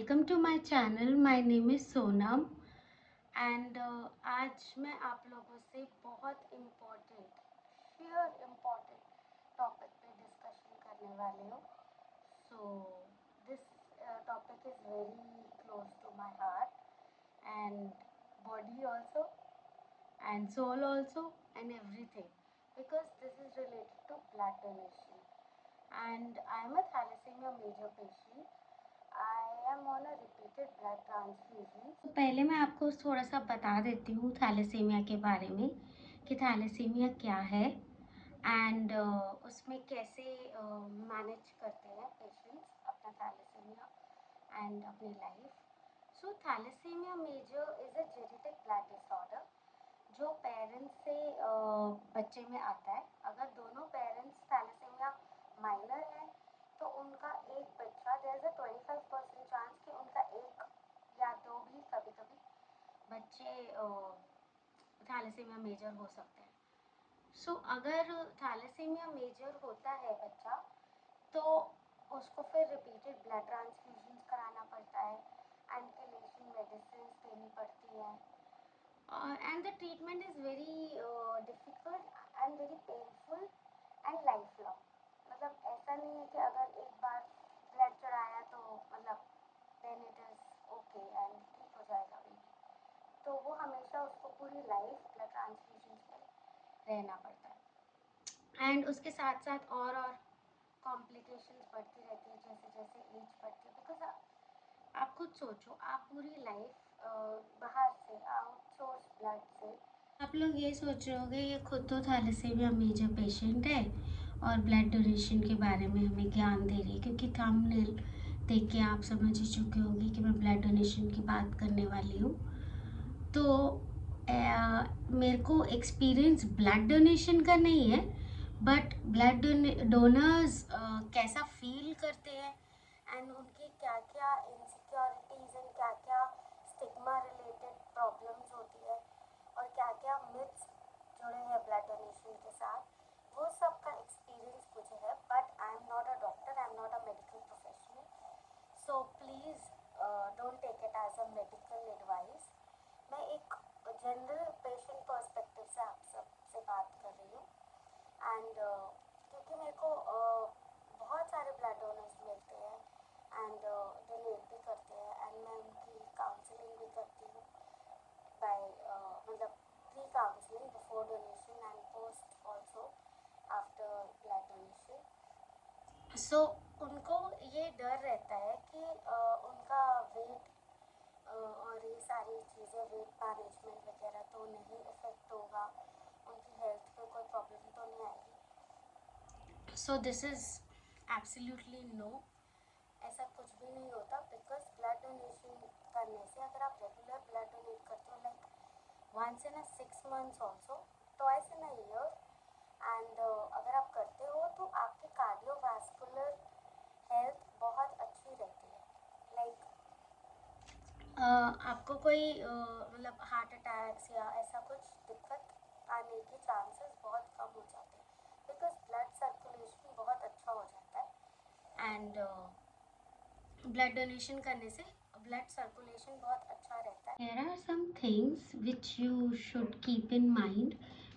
Welcome to my चैनल। My name is Sonam and आज मैं आप लोगों से बहुत इम्पोर्टेंट टॉपिक पे डिस्कशन करने वाली हूँ। So this topic is very close to my heart and body also and soul also and everything, because this is related to blood donation and I am a thalassemia major patient. I am on a repeated blood transfusion. तो पहले मैं आपको थोड़ा सा बता देती हूँ thalassaemia के बारे में कि थैलेसीमिया क्या है एंड उसमें कैसे मैनेज करते हैं पेशेंट्स अपना थैलेसीमिया एंड अपनी life. So thalassemia major is a genetic blood disorder जो पेरेंट्स से बच्चे में आता है। अगर दोनों पेरेंट्स थैलेसीमिया माइनर है तो उनका एक बच्चा, देयर इज अ 25% चांस कि उनका एक या दो भी कभी कभी बच्चे थैलेसीमिया मेजर हो सकते हैं। सो अगर थैलेसीमिया मेजर होता है बच्चा तो उसको फिर रिपीटेड ब्लड ट्रांसफ्यूजन कराना पड़ता है, एंटिलेशन मेडिसिन देनी पड़ती है and the treatment is very difficult and very painful and lifelong। मतलब ऐसा नहीं है कि अगर एक बार ब्लड चढ़ाया तो मतलब then it is okay and ठीक हो जाएगा बेबी, तो वो हमेशा उसको पूरी लाइफ ब्लड ट्रांसफ्यूजन पे रहना पड़ता है। एंड उसके साथ साथ और कॉम्प्लिकेशंस बढ़ती रहती है जैसे जैसे एज बढ़ती है, बिकॉज आप खुद सोचो, आप पूरी लाइफ बाहर से आउटसोर्स ब्लड से, आप लोग ये सोच रहे होगे ये खुद तो थैलेसीमिया मेजर पेशेंट है और ब्लड डोनेशन के बारे में हमें ज्ञान दे रही है, क्योंकि थंबनेल देख के आप समझ ही चुके होंगे कि मैं ब्लड डोनेशन की बात करने वाली हूँ। तो मेरे को एक्सपीरियंस ब्लड डोनेशन का नहीं है, बट ब्लड डोनर्स कैसा फील करते हैं एंड उनकी क्या क्या इनसिक्योरिटीज़ एंड क्या क्या स्टिग्मा रिलेटेड प्रॉब्लम्स होती है और क्या क्या मिथ्स जुड़े हैं ब्लड डोनेशन के साथ, वो सब का एक्सपीरियंस मुझे है। But I am not a doctor, I am not a medical professional, so please don't take it as a medical advice. मैं एक जनरल पेशेंट पर्सपेक्टिव से आप सबसे बात कर रही हूँ एंड क्योंकि मेरे को बहुत सारे ब्लड डोनर्स मिलते हैं एंड डोनेट भी करते हैं एंड मैं उनकी काउंसलिंग भी करती हूँ बाय मतलब pre counselling before donation and post also after blood donation. So उनको ये डर रहता है कि उनका वेट और ये सारी चीज़ें, वेट मैनेजमेंट वगैरह तो नहीं इफेक्ट होगा, उनकी हेल्थ पे कोई प्रॉब्लम तो नहीं आएगी। So this is absolutely no, ऐसा कुछ भी नहीं होता, बिकॉज ब्लड डोनेशन करने से अगर आप रेगुलर ब्लड डोनेट करते हो like once in a 6 months also, twice in a year and अगर आप करते हो तो आपकी कार्डियोवास्कुलर हेल्थ बहुत अच्छी रहती है। लाइक आपको कोई मतलब हार्ट अटैक्स या ऐसा कुछ दिक्कत आने के चांसेस बहुत कम हो जाते हैं, बिकॉज ब्लड सर्कुलेशन बहुत अच्छा हो जाता है एंड ब्लड डोनेशन करने से ब्लड सर्कुलेशन बहुत अच्छा रहता है। There are some things which you should keep in mind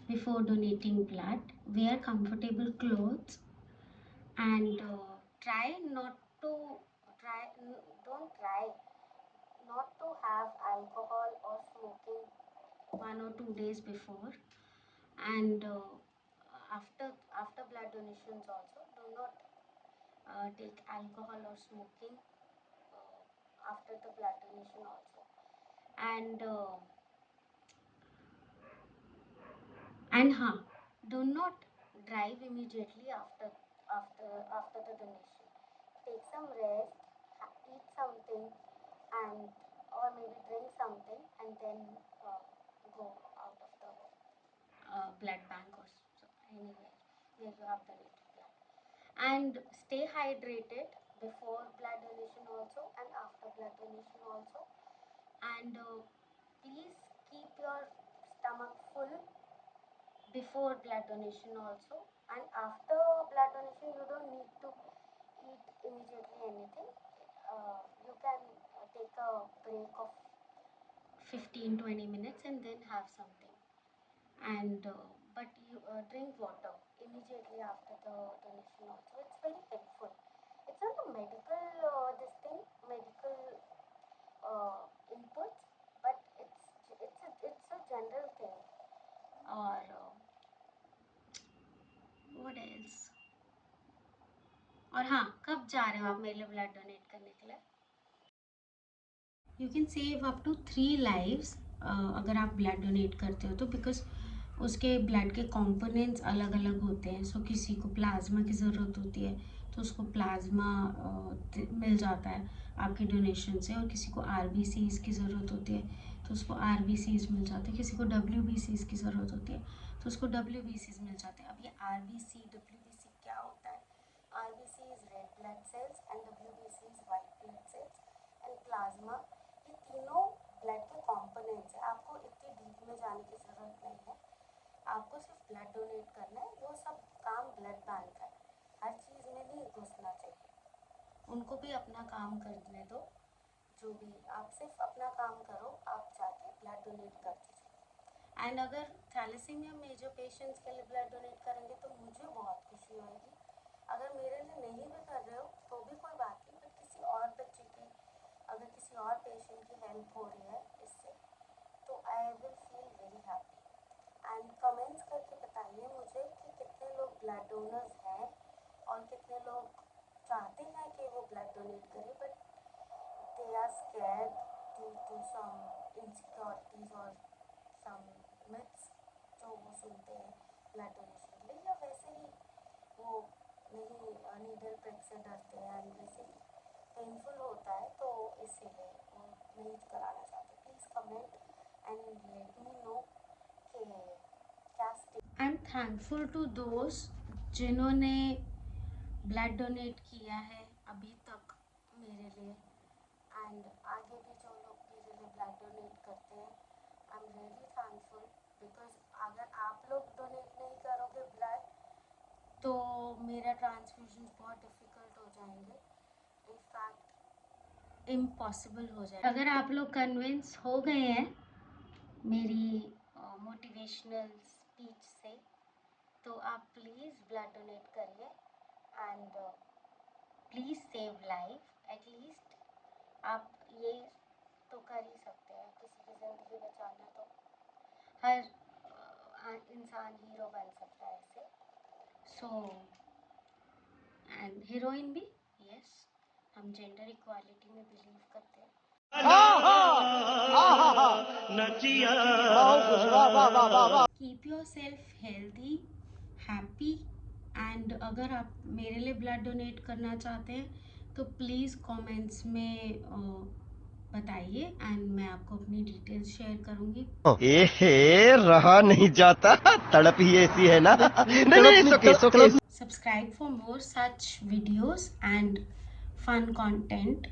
before donating blood. Wear comfortable clothes and try not to try don't try not to have alcohol or smoking 1 or 2 days before and after blood donations also do not take alcohol or smoking after the blood donation also and do not drive immediately after the donation. Take some rest, eat something and or maybe drink something and then go out of the blood bank or anywhere where you have donated blood, and stay hydrated before blood donation also and after blood donation also, and please keep your stomach full before blood donation also, and after blood donation you don't need to eat immediately anything. You can take a break of 15-20 minutes and then have something. And but you drink water immediately after the donation also. It's very helpful. It's not a medical medical inputs, but it's a general thing. Or what else? और हाँ, कब जा रहे हो आप मेरे लिए blood donate करने के लिए? You can save up to 3 lives अगर आप ब्लड डोनेट करते हो तो, बिकॉज उसके ब्लड के कंपोनेंट्स अलग अलग होते हैं. सो किसी को प्लाज्मा की ज़रूरत होती है तो उसको प्लाज्मा मिल जाता है आपके डोनेशन से, और किसी को RBCs की ज़रूरत होती है तो उसको RBCs मिल जाते हैं, किसी को WBCs की ज़रूरत होती है तो उसको WBCs मिल जाते हैं. अब ये RBC WBC क्या होता है? RBC is red blood cells and WBC is white blood cells and plasma. ये तीनों ब्लड के कंपोनेंट्स हैं. आपको इतनी डीप में जाने की ज़रूरत नहीं है, आपको सिर्फ ब्लड डोनेट करना है. वो सब काम ब्लड बैंक का है, हर चीज़ में नहीं घुसना चाहिए. उनको भी अपना काम करने दो. जो भी आप सिर्फ अपना काम करो, आप जाके ब्लड डोनेट कर दीजिए. एंड अगर थैलेसीमिया मेजर पेशेंट्स के लिए ब्लड डोनेट करेंगे तो मुझे बहुत खुशी होगी. अगर मेरे लिए नहीं भी कर रहे हो तो भी कोई बात नहीं, बट किसी और बच्चे की, अगर किसी और पेशेंट की हेल्प हो रही है इससे, तो I will feel very happy. And comments करके बताइए मुझे कि कितने लोग ब्लड डोनर्स हैं और कितने लोग चाहते हैं कि वो ब्लड डोनेट करें, but they are scared due to some insecurities और सम मिथ्स जो वो सुनते हैं ब्लड डोनेशन के लिए, या वैसे ही वो नहीं नीडल प्रिक से डरते हैं एंड वैसे ही पेनफुल होता है तो इसीलिए वो नहीं कराना चाहते. Please comment and let me know कि क्या. I am thankful to those जिन्होंने ब्लड डोनेट किया है अभी तक मेरे लिए, एंड आगे भी जो लोग मेरे लिए ब्लड डोनेट करते हैं. I am really thankful, because अगर आप लोग डोनेट नहीं करोगे ब्लड तो मेरा ट्रांसफ्यूजन बहुत डिफ़िकल्ट हो जाएंगे, इनफैक्ट इम्पॉसिबल हो जाए. अगर आप लोग कन्विंस हो गए हैं मेरी मोटिवेशनल स्पीच से तो आप प्लीज़ ब्लड डोनेट करिए and please save life. At least आप ये तो कर ही सकते हैं, किसी की ज़िंदगी बचाना. तो हर इंसान हीरो बन सकता है ऐसे. सो एंड हीरोइन भी, यस, हम जेंडर इक्वालिटी में बिलीव करते हैं. Keep your self healthy, happy. And अगर आप मेरे लिए ब्लड डोनेट करना चाहते हैं तो प्लीज़ कमेंट्स में बताइए एंड मैं आपको अपनी डिटेल्स शेयर करूँगी. रहा नहीं जाता, तड़प ही ऐसी है ना. नहीं, Subscribe for more such videos and fun content,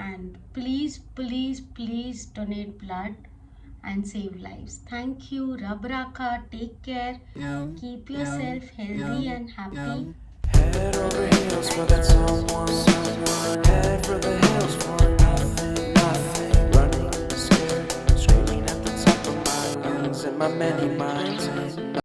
and please please please donate blood and save lives. Thank you. Rab Rakha. Take care. Keep yourself healthy and happy. Head over heels for that someone. Head for the hills for nothing. Running, scared, screaming at the top of my lungs in my many minds.